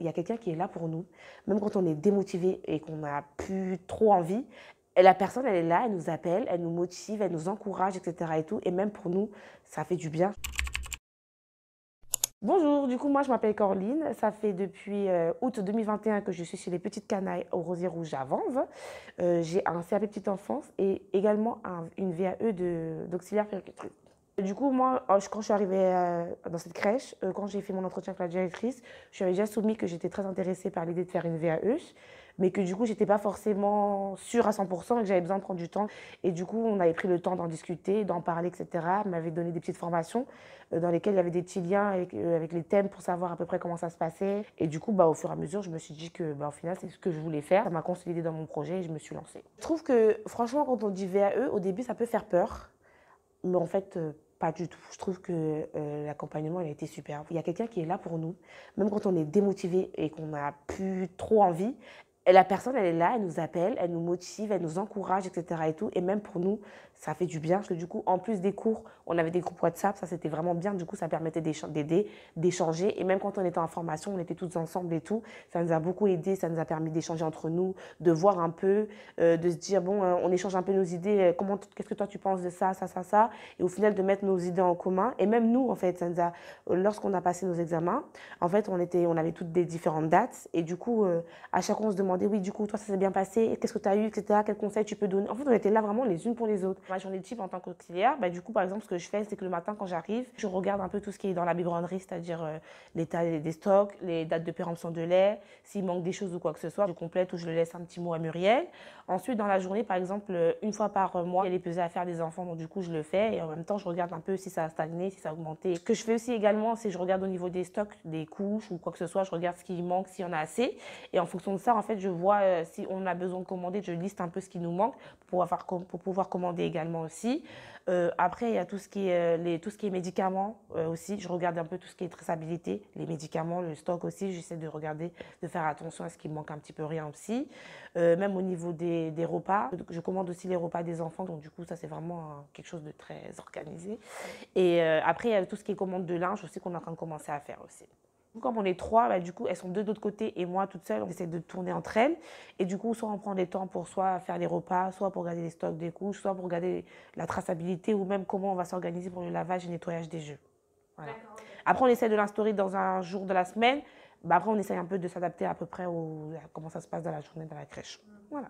il y a quelqu'un qui est là pour nous, même quand on est démotivé et qu'on n'a plus trop envie. Et la personne, elle est là, elle nous appelle, elle nous motive, elle nous encourage, etc. et tout. Et même pour nous, ça fait du bien. Bonjour, du coup, moi, je m'appelle Coraline. Ça fait depuis août 2021 que je suis chez les Petites Canailles au Rosier Rouge à Vanves. J'ai un CAP Petite Enfance et également une VAE d'auxiliaire puéricultrice. Du coup, moi, quand je suis arrivée dans cette crèche, quand j'ai fait mon entretien avec la directrice, je lui avais déjà soumis que j'étais très intéressée par l'idée de faire une VAE, mais que du coup, j'étais pas forcément sûre à 100% et que j'avais besoin de prendre du temps. Et du coup, on avait pris le temps d'en discuter, d'en parler, etc. Elle m'avait donné des petites formations dans lesquelles il y avait des petits liens avec les thèmes pour savoir à peu près comment ça se passait. Et du coup, au fur et à mesure, je me suis dit que, au final, c'est ce que je voulais faire. Ça m'a consolidé dans mon projet et je me suis lancée. Je trouve que, franchement, quand on dit VAE, au début, ça peut faire peur. Mais en fait, pas du tout. Je trouve que l'accompagnement, il a été super. Il y a quelqu'un qui est là pour nous, même quand on est démotivé et qu'on n'a plus trop envie. Et la personne, elle est là, elle nous appelle, elle nous motive, elle nous encourage, etc. et tout. Et même pour nous, ça fait du bien. Parce que du coup, en plus des cours, on avait des groupes WhatsApp, ça c'était vraiment bien. Du coup, ça permettait d'aider, d'échanger. Et même quand on était en formation, on était tous ensemble et tout. Ça nous a beaucoup aidé, ça nous a permis d'échanger entre nous, de voir un peu, de se dire, bon, on échange un peu nos idées. Qu'est-ce que toi tu penses de ça, ça, ça, ça. Et au final, de mettre nos idées en commun. Et même nous, en fait, ça nous a, lorsqu'on a passé nos examens, en fait, on avait toutes des différentes dates. Et du coup, à chaque fois, on se demandait, oui, du coup, toi, ça s'est bien passé, qu'est-ce que tu as eu, etc., quels conseils tu peux donner. En fait, on était là vraiment les unes pour les autres. Ma journée type en tant qu'auxiliaire, du coup, par exemple, ce que je fais, c'est que le matin, quand j'arrive, je regarde un peu tout ce qui est dans la biberonnerie, c'est-à-dire l'état des stocks, les dates de péremption de lait, s'il manque des choses ou quoi que ce soit, je complète ou je le laisse un petit mot à Muriel. Ensuite, dans la journée, par exemple, une fois par mois, il y a les pesées à faire des enfants, donc du coup, je le fais. Et en même temps, je regarde un peu si ça a stagné, si ça a augmenté. Ce que je fais aussi également, c'est que je regarde au niveau des stocks, des couches ou quoi que ce soit, je regarde ce qui manque, s'il y en a assez. Et en fonction de ça, en fait, je vois si on a besoin de commander, je liste un peu ce qui nous manque pour pouvoir commander également aussi. Après, il y a tout ce qui est médicaments aussi. Je regarde un peu tout ce qui est traçabilité, les médicaments, le stock aussi. J'essaie de regarder, de faire attention à ce qui manque un petit peu rien aussi. Même au niveau des repas, je commande aussi les repas des enfants. Donc du coup, ça c'est vraiment quelque chose de très organisé. Et après, il y a tout ce qui est commande de linge aussi qu'on est en train de commencer à faire aussi. Comme on est trois, du coup, elles sont deux de l'autre côté et moi toute seule, on essaie de tourner entre elles. Et du coup, soit on prend des temps pour soit faire les repas, soit pour regarder les stocks des couches, soit pour regarder la traçabilité ou même comment on va s'organiser pour le lavage et le nettoyage des jeux. Voilà. Après, on essaie de l'instaurer dans un jour de la semaine. Après, on essaie un peu de s'adapter à peu près à comment ça se passe dans la journée dans la crèche. Voilà.